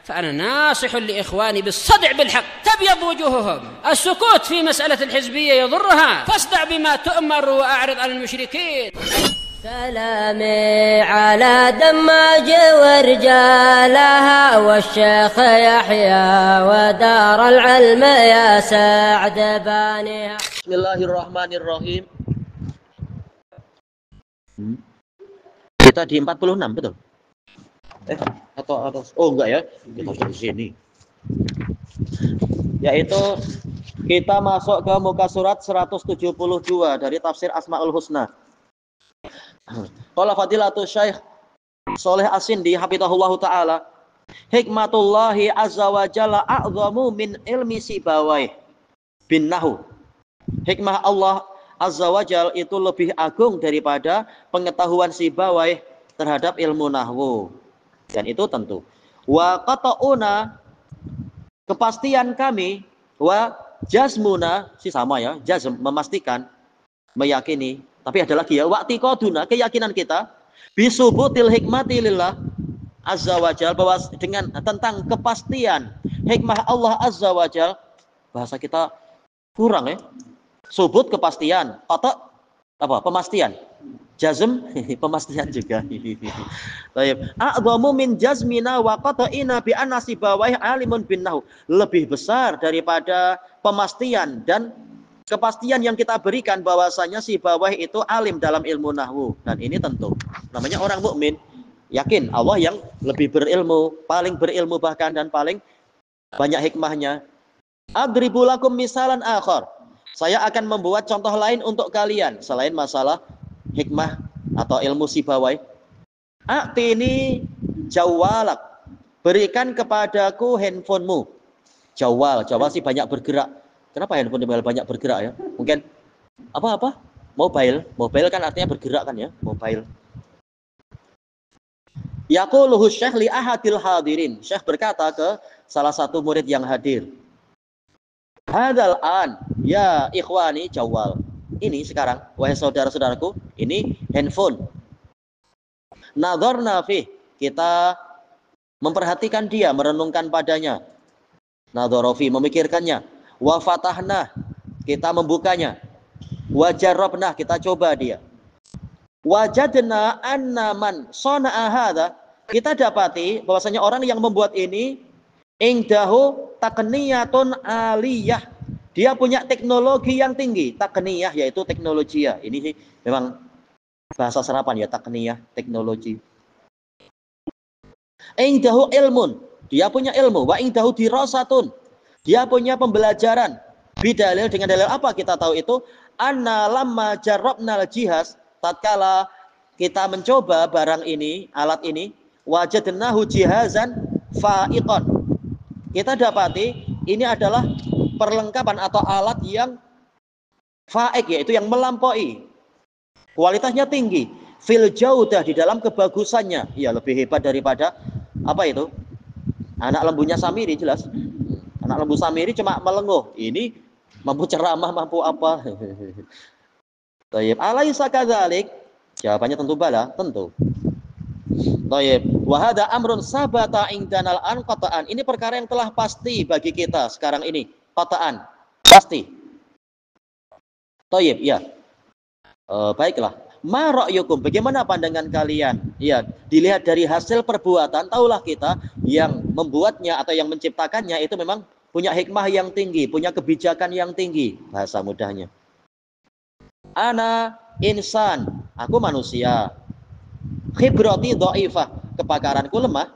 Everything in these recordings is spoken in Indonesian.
فأنا ناصح لإخواني بالصدع بالحق تبيض وجوههم. السكوت في مسألة الحزبية يضرها، فاصدع بما تؤمر وأعرض عن المشركين. سلامي على دماج ورجالها والشيخ يحيى ودار العلم يا سعد بانيها. Bismillahirrahmanirrahim. Kita di 46, betul? Atau oh enggak ya, kita sudah di sini. Yaitu kita masuk ke muka surat 172 dari tafsir Asmaul Husna. Qala Fadilatul Syekh Shalih As-Sindi hafizahullahu taala, hikmatullahi azza wa jalla a'zamu min ilmi Sibawayh bin Nahwu. Hikmah Allah azza wa jalla itu lebih agung daripada pengetahuan Sibawayh terhadap ilmu nahwu. Dan itu tentu. Wa qata'una, kepastian kami, wa jazmuna, si sama ya, jazm memastikan, meyakini, tapi ada lagi ya, wa'tiqaduna, keyakinan kita, bisubutil hikmati lillah azza wa jalla, bahwa dengan tentang kepastian hikmah Allah azza wa jalla, bahasa kita kurang ya. Subut kepastian, qata apa? Pemastian. Jazm pemastian juga. Baik. A'dhamu min jazmina wa qata'ina bi anna Sibawayh alimun bin nahwu. Lebih besar daripada pemastian dan kepastian yang kita berikan bahwasanya Sibawayh itu alim dalam ilmu nahwu. Dan ini tentu namanya orang mukmin yakin Allah yang lebih berilmu, paling berilmu bahkan dan paling banyak hikmahnya. Adribu lakum misalan akhar. Saya akan membuat contoh lain untuk kalian selain masalah hikmah atau ilmu Sibawayh. A'tini jawalak, berikan kepadaku handphonemu. Jawal sih banyak bergerak. Kenapa handphone banyak bergerak ya? Mungkin apa? Mobile kan artinya bergerak kan ya, mobile. Yaquluhu Syekh li ahadil hadirin. Syekh berkata ke salah satu murid yang hadir. Hadzal an ya ikhwani jawal. Ini sekarang, wahai saudara-saudaraku, ini handphone. Nadharna fih, kita memperhatikan dia, merenungkan padanya. Nadharofi, memikirkannya. Wa fatahna, kita membukanya. Wa jarrabna, kita coba dia. Wajadna anna man sana'a hadza, kita dapati bahwasanya orang yang membuat ini ingdahu takniyatun aliyah, dia punya teknologi yang tinggi. Takniyah yaitu teknologi ya. Ini sih memang bahasa serapan ya, takniyah, teknologi. Ingdahu ilmun, dia punya ilmu. Wa ingdahu dirasatun, dia punya pembelajaran. Bidalil, dengan dalil apa kita tahu itu? Anna lamma jarrabnal jihaz, tatkala kita mencoba barang ini, alat ini, wajadnahu jihazan fa'iqan. Kita dapati ini adalah perlengkapan atau alat yang faik, yaitu yang melampaui, kualitasnya tinggi, fil jaudah, di dalam kebagusannya, ya lebih hebat daripada apa itu, anak lembunya Samiri. Jelas anak lembu Samiri cuma melenguh, ini mampu ceramah, mampu apa. Tayyib, alaisa kadzalik, jawabannya tentu bala, tentu. Tayyib, wa hadza amrun sabata indanal an qata'an, ini perkara yang telah pasti bagi kita sekarang ini. Qata'an, pasti. Tayyib, ya. Baiklah. Ma ra'yukum, bagaimana pandangan kalian? Ya, dilihat dari hasil perbuatan, tahulah kita yang membuatnya atau yang menciptakannya itu memang punya hikmah yang tinggi, punya kebijakan yang tinggi. Bahasa mudahnya. Ana insan, aku manusia. Khibrati dhaifah, kepakaranku lemah.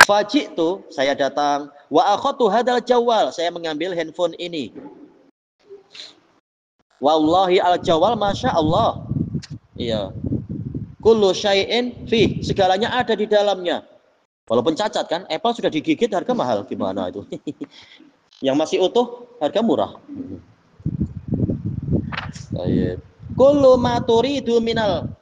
Faji'tu, saya datang. Wa akhadtu hadzal jawal, saya mengambil handphone ini. Wallahi al jawal masya Allah. Iya. Kullu syai'in fi, segalanya ada di dalamnya. Walaupun cacat kan, Apple sudah digigit harga mahal, gimana itu? Yang masih utuh harga murah. Kullu ma turidu minal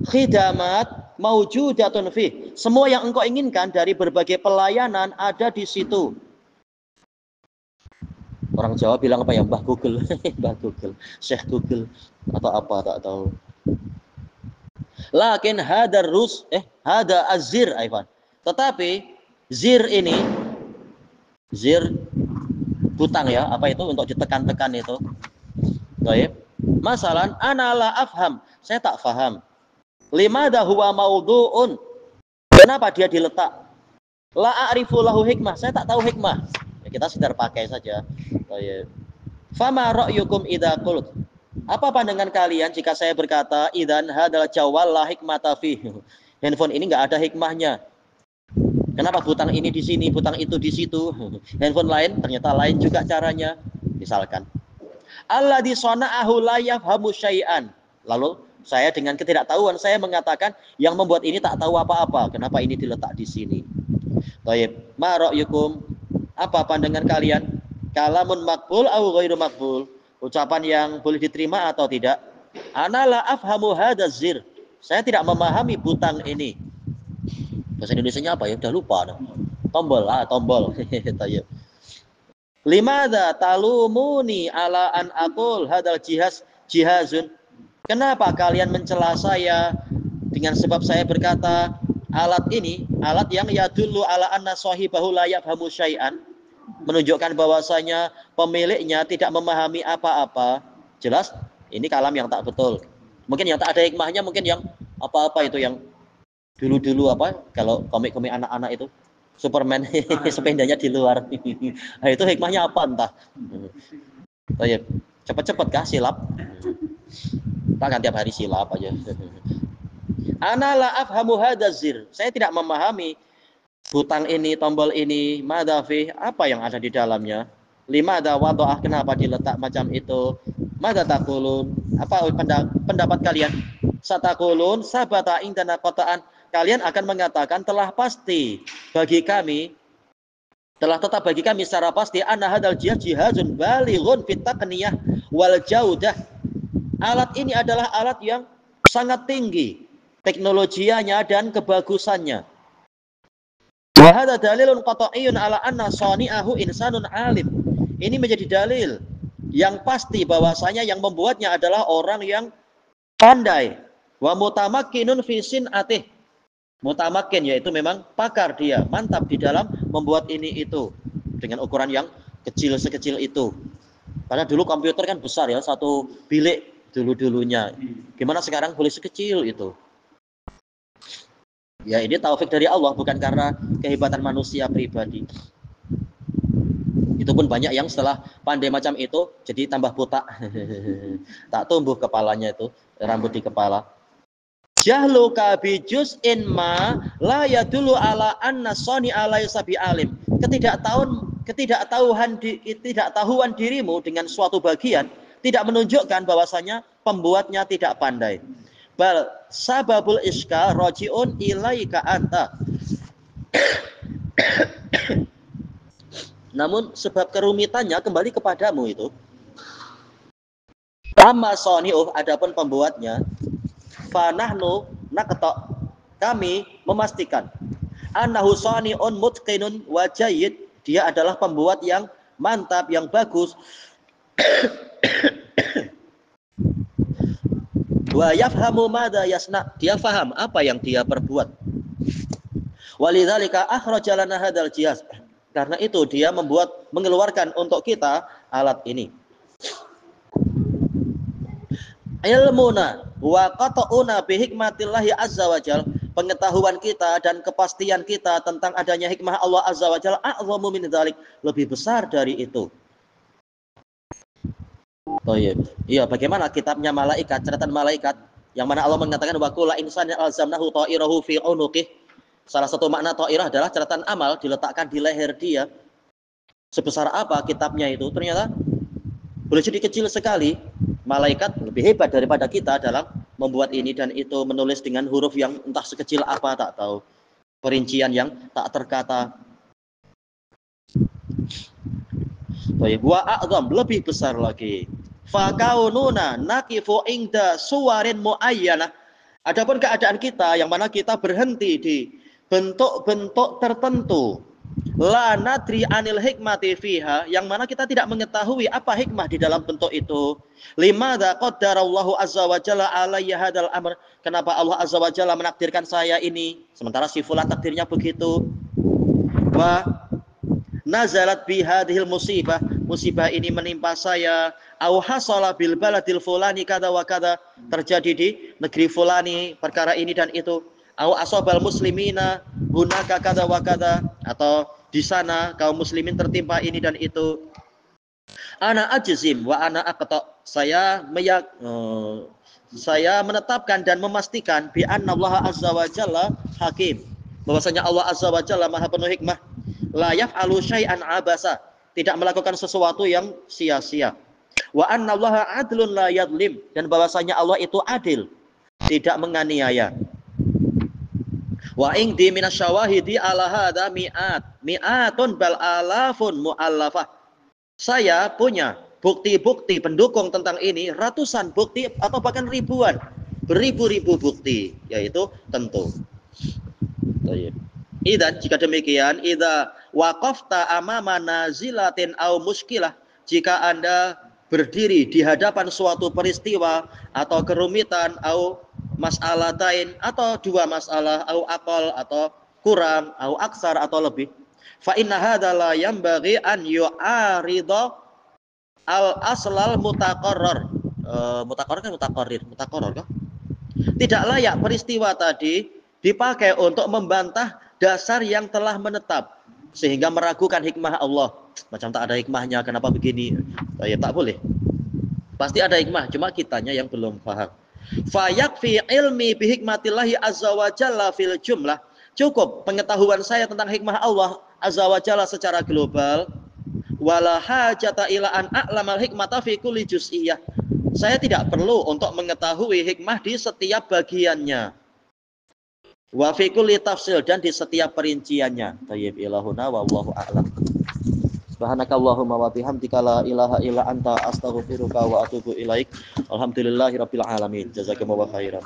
khidamat maujudatun fi, semua yang engkau inginkan dari berbagai pelayanan ada di situ. Orang Jawa bilang apa ya, Mbah Google. Mbah Google, Syekh Google atau apa tak tahu. Lakin hadar rus hada azir Ivan, tetapi Zir ini, zir butang ya, apa itu untuk ditekan-tekan itu. Baik. Masalan, ana la afham, saya tak faham. Limadha huwa maudhu'un, kenapa dia diletak? La a'rifu lahu hikmah, saya tak tahu hikmah. Ya, kita sekedar pakai saja. Baik. Fama ra'yukum idza qult, apa pandangan kalian jika saya berkata idzan hadzal jawal la hikmata fihi, handphone ini enggak ada hikmahnya. Kenapa butang ini di sini, butang itu di situ? Handphone lain ternyata lain juga caranya. Misalkan, alladzi sana'ahu la yafhamu syai'an. Lalu saya dengan ketidaktahuan saya mengatakan yang membuat ini tak tahu apa-apa. Kenapa ini diletak di sini? Baik, ma ra'yukum? Apa pandangan kalian? Kalamun maqbul au ghairu maqbul? Ucapan yang boleh diterima atau tidak? Ana la afhamu hadzal zir. Saya tidak memahami butang ini. Bahasa Indonesianya apa ya? Udah lupa. Tombol, tombol. Limadha talumuni ala an aqul hadzal jihazun. Kenapa kalian mencela saya dengan sebab saya berkata alat ini, alat yang yadullu ala anna sahibahu la yafhamu syai'an, menunjukkan bahwasanya pemiliknya tidak memahami apa-apa. Jelas ini kalam yang tak betul. Mungkin yang tak ada hikmahnya, mungkin yang apa-apa itu yang dulu-dulu apa, kalau komik-komik anak-anak itu Superman sepedanya di luar. Nah, itu hikmahnya apa entah. Baik, cepat-cepat kah silap? Kita kan tiap hari silap aja. Ana la afhamu hadzal zir. Saya tidak memahami butang ini, tombol ini, madza fi, apa yang ada di dalamnya. Limadza wada'ah, kenapa diletak macam itu? Madza taqulun? Apa pendapat kalian? Sataqulun sabata indana qata'an. Kalian akan mengatakan telah pasti bagi kami, telah tetap bagi kami secara pasti anna hadzal jihazun balighun fit taqniyah wal jaudah. Alat ini adalah alat yang sangat tinggi teknologianya dan kebagusannya. Wa hadza dalilun qat'iyyun ala anna sani'ahu insanun alim. Ini menjadi dalil yang pasti bahwasanya yang membuatnya adalah orang yang pandai. Wa mutamakkinun fi sin'atih. Mutamakin yaitu memang pakar, dia mantap di dalam membuat ini itu dengan ukuran yang kecil sekecil itu. Karena dulu komputer kan besar ya, satu bilik dulu-dulunya. Gimana sekarang boleh sekecil itu? Ya ini taufik dari Allah, bukan karena kehebatan manusia pribadi. Itu pun banyak yang setelah pandai macam itu jadi tambah botak. Tak tumbuh kepalanya itu, rambut di kepala. Jahluka bi juz'in ma la yadullu ala anna sani'a laysa bi alim. Ketidaktahuan dirimu dengan suatu bagian tidak menunjukkan bahwasanya pembuatnya tidak pandai. Bal sababul iskal raji'un ilaika anta. Namun sebab kerumitannya kembali kepadamu itu. Amma sani'uh, adapun pembuatnya, fanahnu naqta, kami memastikan annahu sani'un mutqinun wa jayyid, dia adalah pembuat yang mantap, yang bagus. Wa yafhamu madza yasna, dia faham apa yang dia perbuat. Walidzalika akhraja lana hadzal jihaz, karena itu dia mengeluarkan untuk kita alat ini. Ilmuna wa qata'una bi hikmatillahi azza wajal, pengetahuan kita dan kepastian kita tentang adanya hikmah Allah azza wajal a'zamu min dzalik, lebih besar dari itu. Oh iya, bagaimana kitabnya malaikat, catatan malaikat yang mana Allah mengatakan wa kullu insanin alzamnahu ta'irahu fi unuqih. Salah satu makna ta'irah adalah catatan amal diletakkan di leher dia. Sebesar apa kitabnya itu? Ternyata boleh jadi kecil sekali. Malaikat lebih hebat daripada kita dalam membuat ini dan itu, menulis dengan huruf yang entah sekecil apa tak tahu, perincian yang tak terkata. Wa a'zam, lebih besar lagi. Fa kaununa naqifu inda suwarin muayyanah. Adapun keadaan kita yang mana kita berhenti di bentuk-bentuk tertentu, la nadri anil hikmati fiha, yang mana kita tidak mengetahui apa hikmah di dalam bentuk itu. Limadza qaddarallahu azza wa jalla alayya hadzal amr, kenapa Allah azza wa jalla menakdirkan saya ini sementara si fulan takdirnya begitu. bahwa nazalat bi hadhil musibah, musibah ini menimpa saya, au hasala bil baladil fulani kada wa kada, terjadi di negeri fulani perkara ini dan itu, au asabal muslimina hunaka kada wa kada, atau di sana kaum muslimin tertimpa ini dan itu. Ana ajzim wa ana aqta, saya menetapkan dan memastikan bi annallaha azza wa jalla hakim, bahwasanya Allah azza wa jalla maha penuh hikmah. La yaf'alu syai'an abasa, tidak melakukan sesuatu yang sia-sia. Wa annallaha adlun la yadlim, dan bahwasanya Allah itu adil, tidak menganiaya. Wa indi minasyawahidi ala hadza mi'atun bal alafun mu'allafah. Saya punya bukti-bukti pendukung tentang ini, ratusan bukti atau bahkan ribuan, beribu-ribu bukti, yaitu tentu. Idan, jika demikian, idza waqafta amama nazilatin au muskilah, jika Anda berdiri di hadapan suatu peristiwa atau kerumitan, au mas'alatain, atau dua masalah, au aqal, atau kurang, au aksar, atau lebih, fa inna hadza la yanbaghi an yu'arida al aslal mutaqarrar. Mutaqarrar kan mutaqarrar kah? Tidak layak peristiwa tadi dipakai untuk membantah dasar yang telah menetap, sehingga meragukan hikmah Allah. Macam tak ada hikmahnya, kenapa begini? Ya tak boleh. Pasti ada hikmah, cuma kitanya yang belum paham. Fa yakfi ilmi bi hikmatillahi azza wa jalla fil jumlah. Cukup pengetahuan saya tentang hikmah Allah azza wa jalla secara global. Wala hajata ila an a'lamal hikmata fi kulli juz'iyyah. Saya tidak perlu untuk mengetahui hikmah di setiap bagiannya. Wa fi kulli tafsil, dan di setiap perinciannya. Thayyib ilahuna wallahu a'lam. Subhanakallahumma wa bihamdika la ilaha illa anta astaghfiruka wa atubu ilaik. Alhamdulillahirabbil alamin. Jazakumullahu khairan.